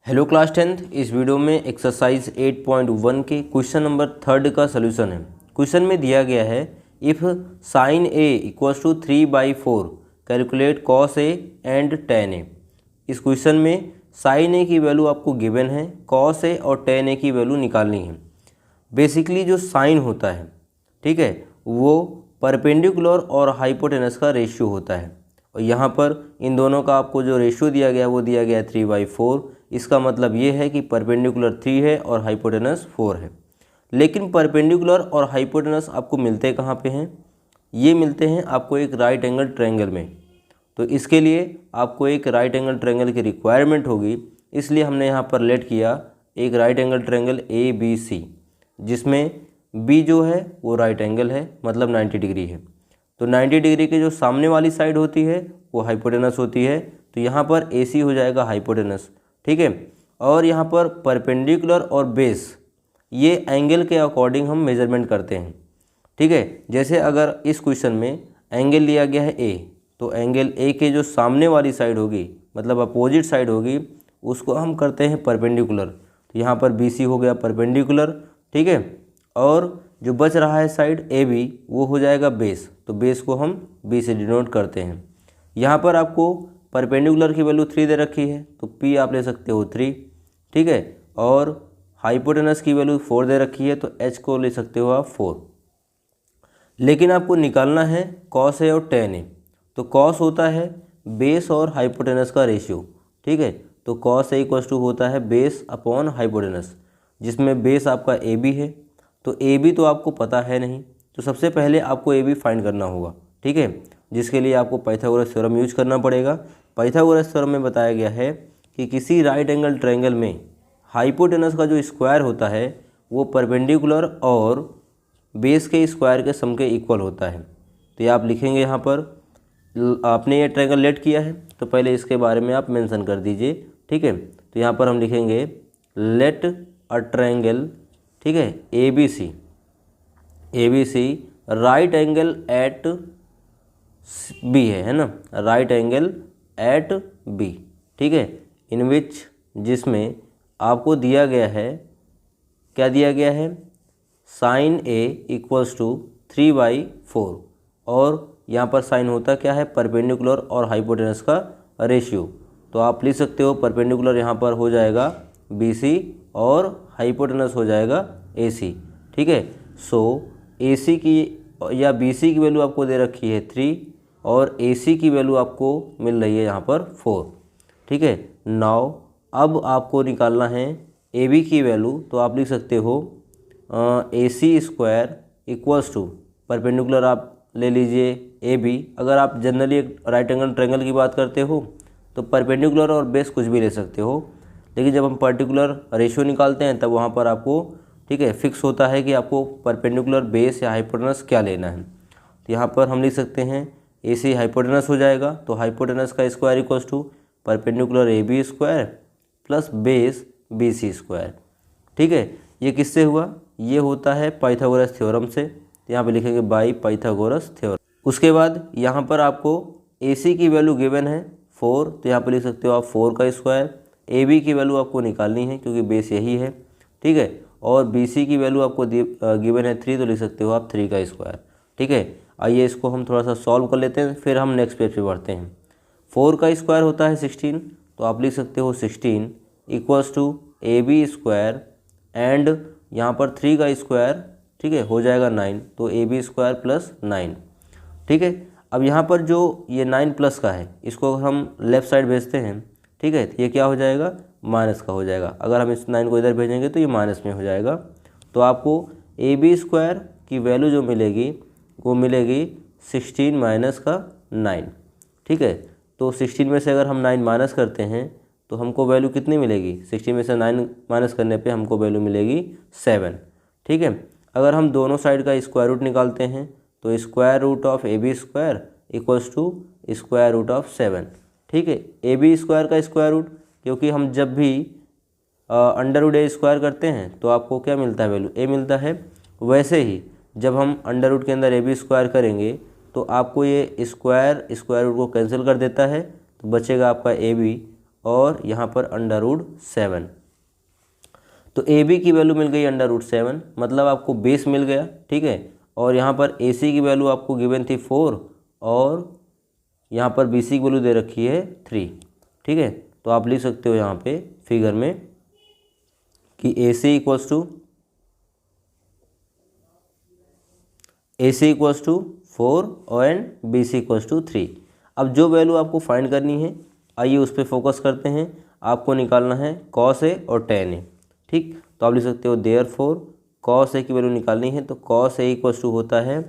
Hello class 10th, इस video में exercise 8.1 के क्वेश्चन नंबर 3 का सलूशन है। क्वेश्चन में दिया गया है if sine A equals to 3/4 calculate cos A and tan A. इस क्वेश्चन में साइन ए की वैल्यू आपको गिवन है, कॉस ए और टेन ए की वैल्यू निकालनी है। बेसिकली जो साइन होता है, ठीक है, वो परपेंडिकुलर और हाइपोटेनस का रेशियो होता है। और यहाँ पर इन दोनों का आपको जो रेशियो दिया गया वो दिया गया है 3/4। इसका मतलब ये है कि परपेंडिकुलर 3 है और हाइपोटेनस 4 है। लेकिन परपेंडिकुलर और हाइपोटेनस आपको मिलते कहाँ पे हैं? ये मिलते हैं आपको एक राइट एंगल ट्रायंगल में। तो इसके लिए आपको एक राइट एंगल ट्रायंगल की रिक्वायरमेंट होगी, इसलिए हमने यहाँ पर लेट किया एक राइट एंगल ट्रायंगल ABC, जिसमें B जो है वो राइट एंगल है, मतलब 90 डिग्री है। तो 90 डिग्री के जो सामने वाली साइड होती है वो हाइपोटेनस होती है। तो यहाँ पर AC हो जाएगा हाइपोटेनस, ठीक है। और यहाँ पर परपेंडिकुलर और बेस, ये एंगल के अकॉर्डिंग हम मेजरमेंट करते हैं, ठीक है। जैसे अगर इस क्वेश्चन में एंगल लिया गया है A, तो एंगल A के जो सामने वाली साइड होगी, मतलब अपोजिट साइड होगी, उसको हम करते हैं परपेंडिकुलर। तो यहाँ पर BC हो गया परपेंडिकुलर, ठीक है। और जो बच रहा है साइड AB, वो हो जाएगा बेस। तो बेस को हम B से डिनोट करते हैं। यहाँ पर आपको परपेंडिकुलर की वैल्यू 3 दे रखी है, तो P आप ले सकते हो 3, ठीक है। और हाइपोटेनस की वैल्यू 4 दे रखी है, तो H को ले सकते हो आप 4। लेकिन आपको निकालना है कॉस ए और टेन ए। तो कॉस होता है बेस और हाइपोटेनस का रेशियो, ठीक है। तो कॉस ए इक्वल्स टू होता है बेस अपॉन हाइपोटेनस, जिसमें बेस आपका AB है। तो AB तो आपको पता है नहीं, तो सबसे पहले आपको AB फाइंड करना होगा, ठीक है, जिसके लिए आपको पाइथागोरस थ्योरम यूज करना पड़ेगा। पाइथागोरस थ्योरम में बताया गया है कि किसी राइट एंगल ट्रायंगल में हाइपोटेनस का जो स्क्वायर होता है वो परपेंडिकुलर और बेस के स्क्वायर के सम के इक्वल होता है। तो ये आप लिखेंगे यहाँ पर, आपने ये ट्रायंगल लेट किया है तो पहले इसके बारे में आप मेंशन कर दीजिए, ठीक है। तो यहाँ पर हम लिखेंगे लेट अ ट्रायंगल, ठीक है, ABC right angle at B है ना, राइट एंगल एट B, ठीक है। इन विच, जिसमें आपको दिया गया है, क्या दिया गया है, साइन A इक्वल्स टू 3/4। और यहाँ पर साइन होता क्या है, परपेंडिकुलर और हाइपोटेनस का रेशियो। तो आप लिख सकते हो परपेंडिकुलर यहाँ पर हो जाएगा BC और हाइपोटेनस हो जाएगा AC, ठीक है। सो AC की या BC की वैल्यू आपको दे रखी है 3 और AC की वैल्यू आपको मिल रही है यहाँ पर 4, ठीक है। नाउ अब आपको निकालना है AB की वैल्यू। तो आप लिख सकते हो AC square equals to, perpendicular आप ले लीजिए AB। अगर आप जनरली एक राइट एंगल ट्रायंगल की बात करते हो तो परपेंडिकुलर और बेस कुछ भी ले सकते हो, लेकिन जब हम पर्टिकुलर रेशियो निकालते हैं तब वहाँ पर आपको, ठीक है, फिक्स होता है कि आपको परपेंडिकुलर बेस या हाइपोटेनस क्या लेना है। तो यहाँ पर हम लिख सकते हैं AC हाइपोटेनस हो जाएगा। तो हाइपोटेनस का square equals to perpendicular AB square plus base BC square, ठीक है। ये किससे हुआ? ये होता है पाइथागोरस थ्योरम से। तो यहाँ पे लिखेंगे बाय पाइथागोरस थ्योरम। उसके बाद यहाँ पर आपको AC की वैल्यू गिवन है 4, तो यहाँ पर लिख सकते हो आप 4 का स्क्वायर। AB की वैल्यू आपको निकालनी है क्योंकि बेस यही है, ठीक है। और BC की वैल्यू आपको गिवन है 3, तो लिख सकते हो आप 3 का स्क्वायर, ठीक है। आइए इसको हम थोड़ा सा सॉल्व कर लेते हैं, फिर हम नेक्स्ट पेज पे बढ़ते हैं। 4 का स्क्वायर होता है 16, तो आप लिख सकते हो 16 equals to AB square and यहाँ पर 3 का स्क्वायर, ठीक है, हो जाएगा 9। तो AB स्क्वायर प्लस 9, ठीक है। अब यहाँ पर जो ये 9 प्लस का है, इसको अगर हम लेफ़्ट साइड भेजते हैं, ठीक है, तो ये क्या हो जाएगा, माइनस का हो जाएगा। अगर हम इस 9 को इधर भेजेंगे तो ये माइनस में हो जाएगा। तो आपको AB स्क्वायर की वैल्यू जो मिलेगी वो मिलेगी 16 माइनस का 9, ठीक है। तो 16 में से अगर हम 9 माइनस करते हैं तो हमको वैल्यू कितनी मिलेगी, 16 में से 9 माइनस करने पे हमको वैल्यू मिलेगी 7, ठीक है। अगर हम दोनों साइड का स्क्वायर रूट निकालते हैं तो square root of AB square equals to square root of 7, ठीक है। AB स्क्वायर का स्क्वायर रूट, क्योंकि हम जब भी अंडर रूट A स्क्वायर करते हैं तो आपको क्या मिलता है, वैल्यू A मिलता है। वैसे ही जब हम अंडर रूट के अंदर AB स्क्वायर करेंगे तो आपको ये स्क्वायर रूट को कैंसिल कर देता है, तो बचेगा आपका ए बी और यहाँ पर √7। तो ए बी की वैल्यू मिल गई √7, मतलब आपको बेस मिल गया, ठीक है। और यहाँ पर ए सी की वैल्यू आपको गिवन थी 4 और यहाँ पर बी सी की वैल्यू दे रखी है 3, ठीक है। तो आप लिख सकते हो यहाँ पे फिगर में कि A C equals to 4 and B C equals to 3। अब जो वैल्यू आपको फाइंड करनी है, आइए उस पर फोकस करते हैं। आपको निकालना है कॉस ए और टेन ए, ठीक। तो आप लिख सकते हो देयरफॉर कॉस ए की वैल्यू निकालनी है, तो कॉस ए इक्वल्स टू होता है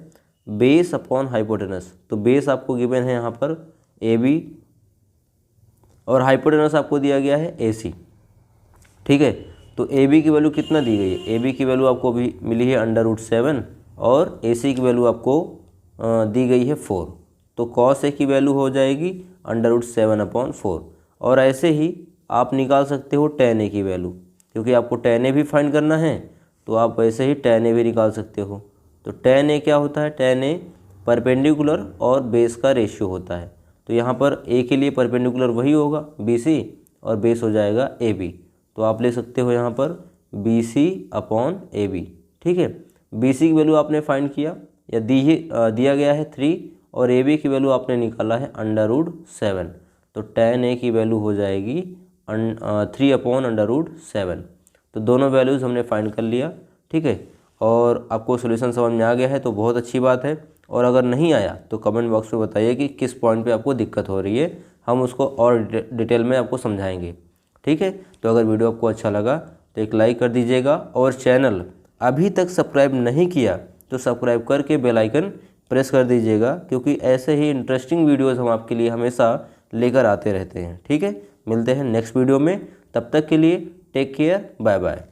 बेस अपॉन हाइपोटेनस। तो बेस आपको गिवन है यहाँ पर ए बी और हाइपोटेनस आपको दिया गया है ए सी, ठीक है। तो ए बी की वैल्यू कितना दी गई है, ए बी की वैल्यू आपको अभी मिली है √7 और ए सी की वैल्यू आपको दी गई है 4। तो कॉस ए की वैल्यू हो जाएगी √7/4। और ऐसे ही आप निकाल सकते हो टेन ए की वैल्यू, क्योंकि आपको टेन ए भी फाइंड करना है, तो आप वैसे ही टेन ए भी निकाल सकते हो। तो टेन ए क्या होता है, टेन ए परपेंडिकुलर और बेस का रेशियो होता है। तो यहाँ पर ए के लिए परपेंडिकुलर वही होगा बी सी और बेस हो जाएगा ए बी। तो आप ले सकते हो यहाँ पर B C upon A B, ठीक है। बी सी की वैल्यू आपने फाइंड किया या दिया गया है 3 और ए बी की वैल्यू आपने निकाला है √7। तो टेन ए की वैल्यू हो जाएगी 3/√7। तो दोनों वैल्यूज़ हमने फाइंड कर लिया, ठीक है। और आपको सॉल्यूशन समझ में आ गया है तो बहुत अच्छी बात है। और अगर नहीं आया तो कमेंट बॉक्स में बताइए कि किस पॉइंट पे आपको दिक्कत हो रही है, हम उसको और डिटेल में आपको समझाएंगे, ठीक है। तो अगर वीडियो आपको अच्छा लगा तो एक लाइक कर दीजिएगा और चैनल अभी तक सब्सक्राइब नहीं किया तो सब्सक्राइब करके बेल आइकन प्रेस कर दीजिएगा, क्योंकि ऐसे ही इंटरेस्टिंग वीडियोज़ हम आपके लिए हमेशा लेकर आते रहते हैं, ठीक है। मिलते हैं नेक्स्ट वीडियो में, तब तक के लिए टेक केयर, बाय बाय।